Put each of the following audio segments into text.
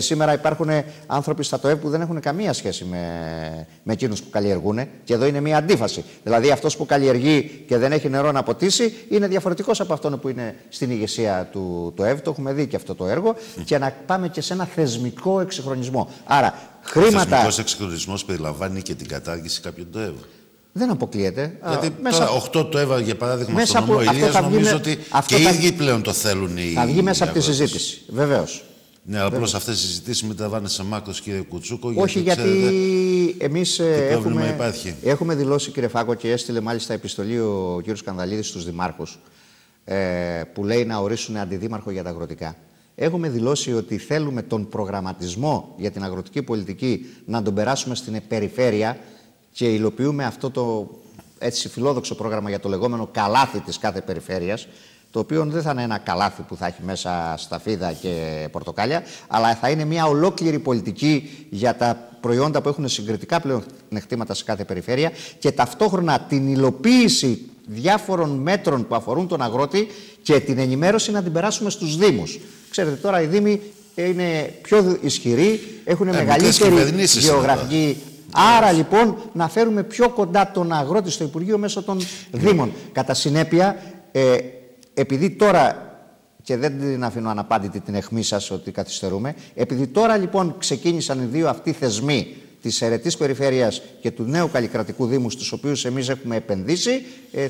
Γιατί σήμερα υπάρχουν άνθρωποι στα ΤΟΕΒ που δεν έχουν καμία σχέση με εκείνους που καλλιεργούν. Και εδώ είναι μια αντίφαση. Δηλαδή, αυτός που καλλιεργεί και δεν έχει νερό να ποτίσει είναι διαφορετικός από αυτόν που είναι στην ηγεσία του ΤΟΕΒ. Το έχουμε δει και αυτό το έργο. Και να πάμε και σε ένα θεσμικό εξυγχρονισμό. Άρα, χρήματα. Ο θεσμικός εξυγχρονισμός περιλαμβάνει και την κατάργηση κάποιων ΤΟΕΒ. Δεν αποκλείεται. Γιατί τώρα 8 ΤΟΕΒ, για παράδειγμα, στον νομό Ηλίας, νομίζω ότι και οι ίδιοι πλέον το θέλουν. Θα βγει μέσα από τη συζήτηση. Βεβαίως. Ναι, αλλά απλώς αυτές οι συζητήσεις μην τα βάνε σε μάκρος, κύριε Κουτσούκο. Όχι, γιατί εμείς έχουμε δηλώσει, κύριε Φάκο, και έστειλε μάλιστα επιστολή ο κύριος Σκανδαλίδης στους δημάρχους, που λέει να ορίσουν αντιδήμαρχο για τα αγροτικά. Έχουμε δηλώσει ότι θέλουμε τον προγραμματισμό για την αγροτική πολιτική να τον περάσουμε στην περιφέρεια και υλοποιούμε αυτό το έτσι φιλόδοξο πρόγραμμα για το λεγόμενο καλάθι της κάθε περιφέρειας, το οποίο δεν θα είναι ένα καλάθι που θα έχει μέσα σταφίδα και πορτοκάλια, αλλά θα είναι μια ολόκληρη πολιτική για τα προϊόντα που έχουν συγκριτικά πλεονεκτήματα σε κάθε περιφέρεια και ταυτόχρονα την υλοποίηση διάφορων μέτρων που αφορούν τον αγρότη και την ενημέρωση να την περάσουμε στους Δήμους. Ξέρετε, τώρα οι Δήμοι είναι πιο ισχυροί, έχουν μεγαλύτερη γεωγραφική. Άρα λοιπόν να φέρουμε πιο κοντά τον αγρότη στο Υπουργείο μέσω των Δήμων. Κατά συνέπεια, επειδή τώρα, και δεν την αφήνω αναπάντητη την αιχμή σας ότι καθυστερούμε, επειδή τώρα λοιπόν ξεκίνησαν οι δύο αυτοί θεσμοί της αιρετής περιφέρειας και του νέου καλλικρατικού Δήμου, στους οποίους εμείς έχουμε επενδύσει,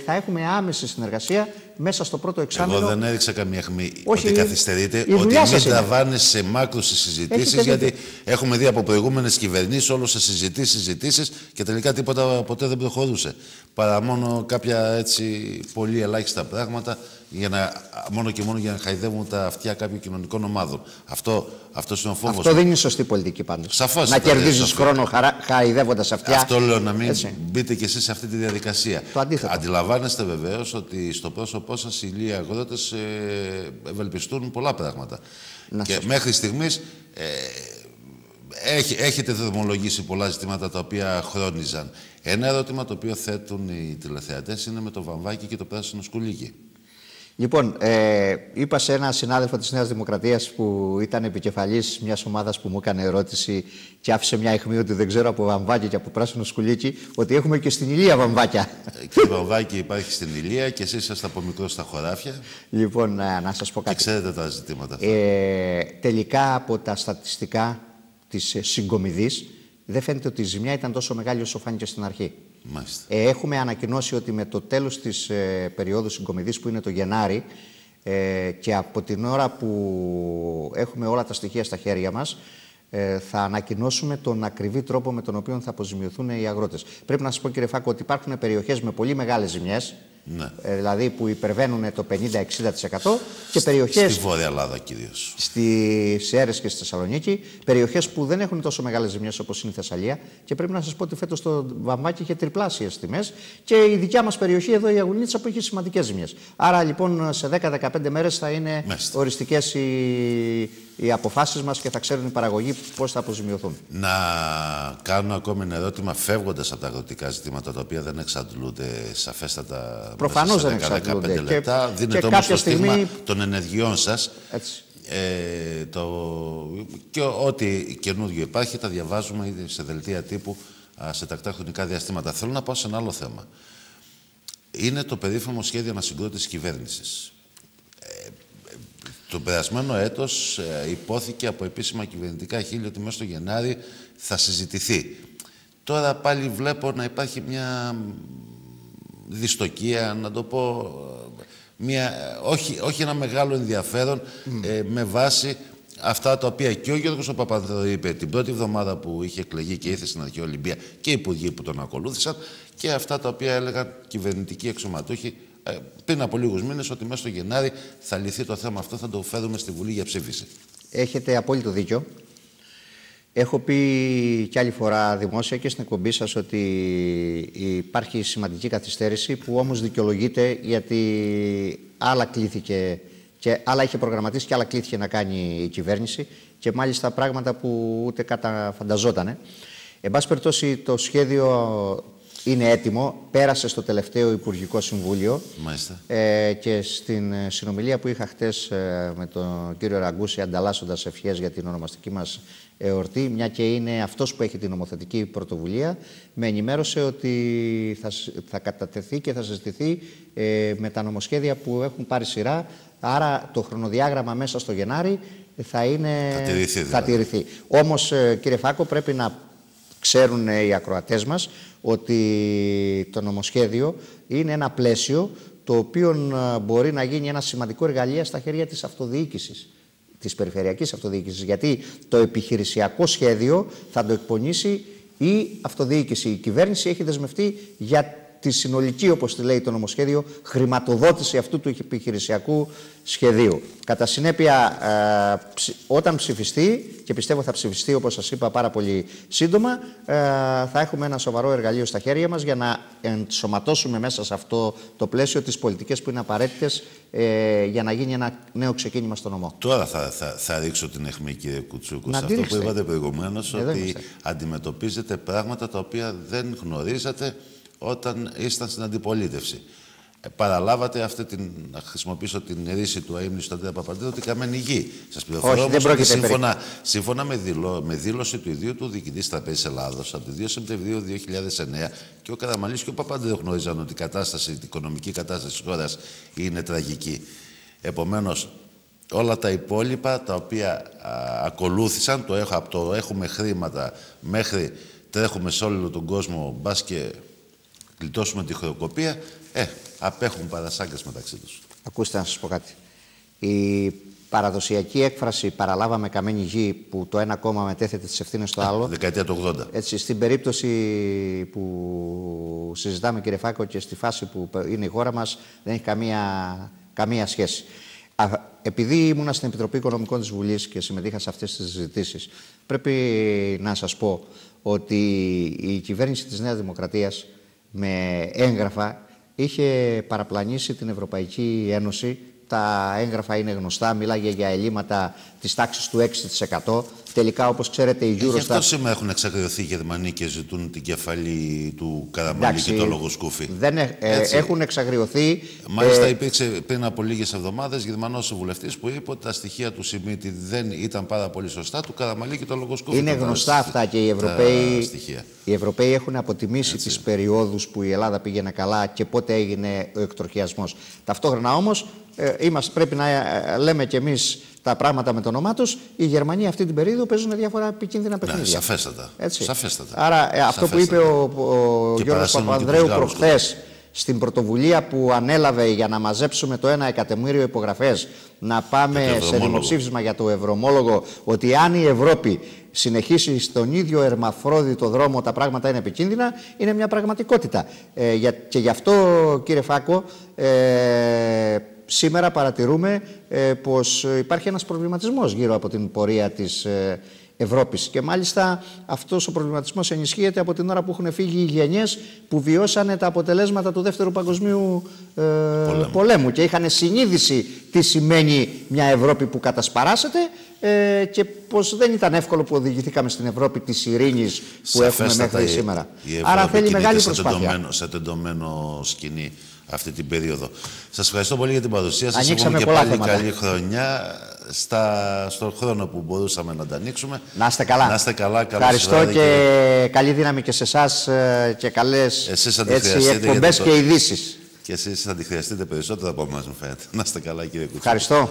θα έχουμε άμεση συνεργασία μέσα στο πρώτο εξάμηνο. Εγώ δεν έδειξα καμία αιχμή ότι καθυστερείτε, ότι μην τραβάνε σε μάκρους οι συζητήσεις, γιατί έχουμε δει από προηγούμενες κυβερνήσεις όλο σε συζητήσεις και τελικά τίποτα ποτέ δεν προχωρούσε. Παρά μόνο κάποια έτσι πολύ ελάχιστα πράγματα, μόνο και μόνο για να χαϊδεύουν τα αυτιά κάποιων κοινωνικών ομάδων. Αυτό είναι ο φόβος. Αυτό δεν είναι σωστή πολιτική πάντως. Σαφώς. Να κερδίζεις χρόνο χαϊδεύοντας αυτιά. Αυτό λέω, να μην μπείτε κι εσείς σε αυτή τη διαδικασία. Το αντίθετο. Αντιλαμβάνεστε βεβαίως ότι στο πρόσωπό σας οι λίγοι αγρότες ευελπιστούν πολλά πράγματα. Και μέχρι στιγμής έχετε δρομολογήσει πολλά ζητήματα τα οποία χρόνιζαν. Ένα ερώτημα το οποίο θέτουν οι τηλεθεατές είναι με το βαμβάκι και το πράσινο σκουλίκι. Λοιπόν, είπα σε έναν συνάδελφο της Νέας Δημοκρατίας που ήταν επικεφαλής μιας ομάδας που μου έκανε ερώτηση και άφησε μια αιχμή ότι δεν ξέρω από βαμβάκι και από πράσινο σκουλίκι, ότι έχουμε και στην Ηλία βαμβάκια. Και βαμβάκι υπάρχει στην Ηλία και εσείς είσαστε από μικρό στα χωράφια. Λοιπόν, να σας πω κάτι. Και ξέρετε τα ζητήματα αυτά. Τελικά από τα στατιστικά της συγκομιδής δεν φαίνεται ότι η ζημιά ήταν τόσο μεγάλη όσο φάνηκε στην αρχή. Έχουμε ανακοινώσει ότι με το τέλος της περίοδου συγκομιδής που είναι το Γενάρη και από την ώρα που έχουμε όλα τα στοιχεία στα χέρια μας θα ανακοινώσουμε τον ακριβή τρόπο με τον οποίο θα αποζημιωθούν οι αγρότες. Πρέπει να σας πω, κύριε Φάκο, ότι υπάρχουν περιοχές με πολύ μεγάλες ζημιές, δηλαδή που υπερβαίνουν το 50-60% και περιοχές. Στη Βόρεια Ελλάδα κυρίως. Στις Σέρρες και στη Θεσσαλονίκη, περιοχές που δεν έχουν τόσο μεγάλες ζημιές όπως είναι η Θεσσαλία. Και πρέπει να σας πω ότι φέτος το βαμβάκι είχε τριπλάσιες τιμές και η δικιά μας περιοχή εδώ, η Αγουλίτσα, που είχε σημαντικές ζημιές. Άρα λοιπόν σε 10-15 μέρες θα είναι οριστικές οι αποφάσεις μας και θα ξέρουν οι παραγωγοί πώς θα αποζημιωθούν. Να κάνω ακόμη ένα ερώτημα, φεύγοντας από τα αγροτικά ζητήματα τα οποία δεν εξαντλούνται σαφέστατα. Προφανώς δεν εξαντλούνται. 15 λεπτά. Δίνετε όμως το στίγμα των ενεργειών σας. Και ό,τι καινούργιο υπάρχει τα διαβάζουμε ήδη σε δελτία τύπου σε τακτά χρονικά διαστήματα. Θέλω να πάω σε ένα άλλο θέμα. Είναι το περίφημο σχέδιο ανασυγκρότησης κυβέρνησης. Το περασμένο έτος υπόθηκε από επίσημα κυβερνητικά χείλη ότι μέσα στο Γενάρη θα συζητηθεί. Τώρα πάλι βλέπω να υπάρχει μια δυστοκία, να το πω, όχι ένα μεγάλο ενδιαφέρον με βάση αυτά τα οποία και ο Γιώργος ο Παπανδρέου είπε την πρώτη εβδομάδα που είχε εκλεγεί και ήρθε στην Αρχαία Ολυμπία και οι υπουργοί που τον ακολούθησαν και αυτά τα οποία έλεγαν κυβερνητικοί αξιωματούχοι πριν από λίγους μήνες, ότι μέσα στο Γενάρη θα λυθεί το θέμα αυτό, θα το φέρουμε στη Βουλή για ψήφιση. Έχετε απόλυτο δίκιο. Έχω πει κι άλλη φορά δημόσια και στην εκπομπή σας ότι υπάρχει σημαντική καθυστέρηση που όμως δικαιολογείται γιατί άλλα κλήθηκε και άλλα είχε προγραμματίσει και άλλα κλήθηκε να κάνει η κυβέρνηση και μάλιστα πράγματα που ούτε καταφανταζότανε. Εν πάση περιπτώσει, το σχέδιο είναι έτοιμο, πέρασε στο τελευταίο Υπουργικό Συμβούλιο. Μάλιστα. Και στην συνομιλία που είχα χτες με τον κύριο Ραγκούση, ανταλλάσσοντας ευχές για την ονομαστική μας εορτή, μια και είναι αυτός που έχει την νομοθετική πρωτοβουλία, με ενημέρωσε ότι θα κατατεθεί και θα συζητηθεί με τα νομοσχέδια που έχουν πάρει σειρά. Άρα το χρονοδιάγραμμα μέσα στο Γενάρη θα τηρηθεί. Όμως, κύριε Φάκο, πρέπει να ξέρουν οι ακροατές μας ότι το νομοσχέδιο είναι ένα πλαίσιο το οποίο μπορεί να γίνει ένα σημαντικό εργαλείο στα χέρια της αυτοδιοίκησης, της περιφερειακής αυτοδιοίκησης, γιατί το επιχειρησιακό σχέδιο θα το εκπονήσει η αυτοδιοίκηση. Η κυβέρνηση έχει δεσμευτεί για τη συνολική, όπως τη λέει το νομοσχέδιο, χρηματοδότηση αυτού του επιχειρησιακού σχεδίου. Κατά συνέπεια, όταν ψηφιστεί, και πιστεύω θα ψηφιστεί, όπως σας είπα, πάρα πολύ σύντομα, θα έχουμε ένα σοβαρό εργαλείο στα χέρια μας για να ενσωματώσουμε μέσα σε αυτό το πλαίσιο τις πολιτικές που είναι απαραίτητες για να γίνει ένα νέο ξεκίνημα στο νομό. Τώρα θα ρίξω την αιχμή, κύριε Κουτσούκου, σε αυτό που είπατε προηγουμένως, ότι αντιμετωπίζετε πράγματα τα οποία δεν γνωρίζατε όταν ήσταν στην αντιπολίτευση. Παραλάβατε αυτή να χρησιμοποιήσω την ρίση του αείμνηστου του Αντρέα Παπαντρέου, ότι καμένη γη. Σας πληροφορώ όμως ότι σύμφωνα με δήλωση του ιδίου του Διοικητή Τραπέζης Ελλάδος από το 2 Σεπτεμβρίου 2009, και ο Καραμανλής και ο Παπαντρέου γνώριζαν ότι η οικονομική κατάσταση της χώρας είναι τραγική. Επομένως, όλα τα υπόλοιπα τα οποία ακολούθησαν, από το έχουμε χρήματα μέχρι τρέχουμε σε όλο τον κόσμο, μπας και γλιτώσουμε τη χρεοκοπία, απέχουν παρασάγκες μεταξύ τους. Ακούστε να σας πω κάτι. Η παραδοσιακή έκφραση «παραλάβαμε καμένη γη», που το ένα κόμμα μετέθεται τις ευθύνες στο άλλο. Δεκαετία του 80. Έτσι, στην περίπτωση που συζητάμε, κύριε Φάκο, και στη φάση που είναι η χώρα μας, δεν έχει καμία σχέση. Επειδή ήμουνα στην Επιτροπή Οικονομικών της Βουλής και συμμετείχα σε αυτές τις συζητήσεις, πρέπει να σας πω ότι η κυβέρνηση της Νέας Δημοκρατίας με έγγραφα είχε παραπλανήσει την Ευρωπαϊκή Ένωση. Τα έγγραφα είναι γνωστά, μιλάγε για ελλείμματα της τάξης του 6%. Τελικά, όπως ξέρετε, η Eurostat... Γι' αυτό σήμερα έχουν εξακριωθεί οι Γερμανοί και ζητούν την κεφαλή του Καραμανλή και το λογοσκούφι. Έχουν εξαγριωθεί. Μάλιστα, υπήρξε πριν από λίγες εβδομάδες Γερμανός βουλευτής που είπε ότι τα στοιχεία του Σιμίτη δεν ήταν πάρα πολύ σωστά, του Καραμανλή και το λογοσκούφι. Είναι γνωστά αυτά και οι Ευρωπαίοι έχουν αποτιμήσει τις περιόδους που η Ελλάδα πήγαινε καλά και πότε έγινε ο εκτροχιασμός. Ταυτόχρονα όμως, πρέπει να λέμε κι εμείς τα πράγματα με το όνομά τους. Οι Γερμανοί αυτή την περίοδο παίζουν διάφορα επικίνδυνα παιχνίδια. Σαφέστατα. Άρα αυτό που είπε ο Γιώργος Παπανδρέου προχθές στην πρωτοβουλία που ανέλαβε για να μαζέψουμε το 1 εκατομμύριο υπογραφές, να πάμε σε δημοψήφισμα για το ευρωομόλογο, ότι αν η Ευρώπη συνεχίσει στον ίδιο ερμαφρόδιτο δρόμο, τα πράγματα είναι επικίνδυνα, είναι μια πραγματικότητα. Και γι' αυτό, κύριε Φάκο, σήμερα παρατηρούμε πως υπάρχει ένας προβληματισμός γύρω από την πορεία της Ευρώπης. Και μάλιστα αυτός ο προβληματισμός ενισχύεται από την ώρα που έχουν φύγει οι γενιές που βιώσανε τα αποτελέσματα του Δεύτερου Παγκοσμίου πολέμου και είχαν συνείδηση τι σημαίνει μια Ευρώπη που κατασπαράσεται και πως δεν ήταν εύκολο που οδηγηθήκαμε στην Ευρώπη της ειρήνης που έχουμε μέχρι σήμερα. Άρα θέλει μεγάλη προσπάθεια. Σε τεντωμένο σκηνή αυτή την περίοδο. Σας ευχαριστώ πολύ για την παρουσία σας. Ανοίξαμε και πολλά πάλι θέματα. Καλή χρονιά στον χρόνο που μπορούσαμε να τα ανοίξουμε. Να είστε καλά. Να είστε καλά. Ευχαριστώ και καλή δύναμη και σε εσάς και καλές εκπομπές και ειδήσεις. Και εσείς θα τη χρειαστείτε περισσότερο από εμάς, μου φαίνεται. Να είστε καλά, κύριε Κουτσούκου. Ευχαριστώ.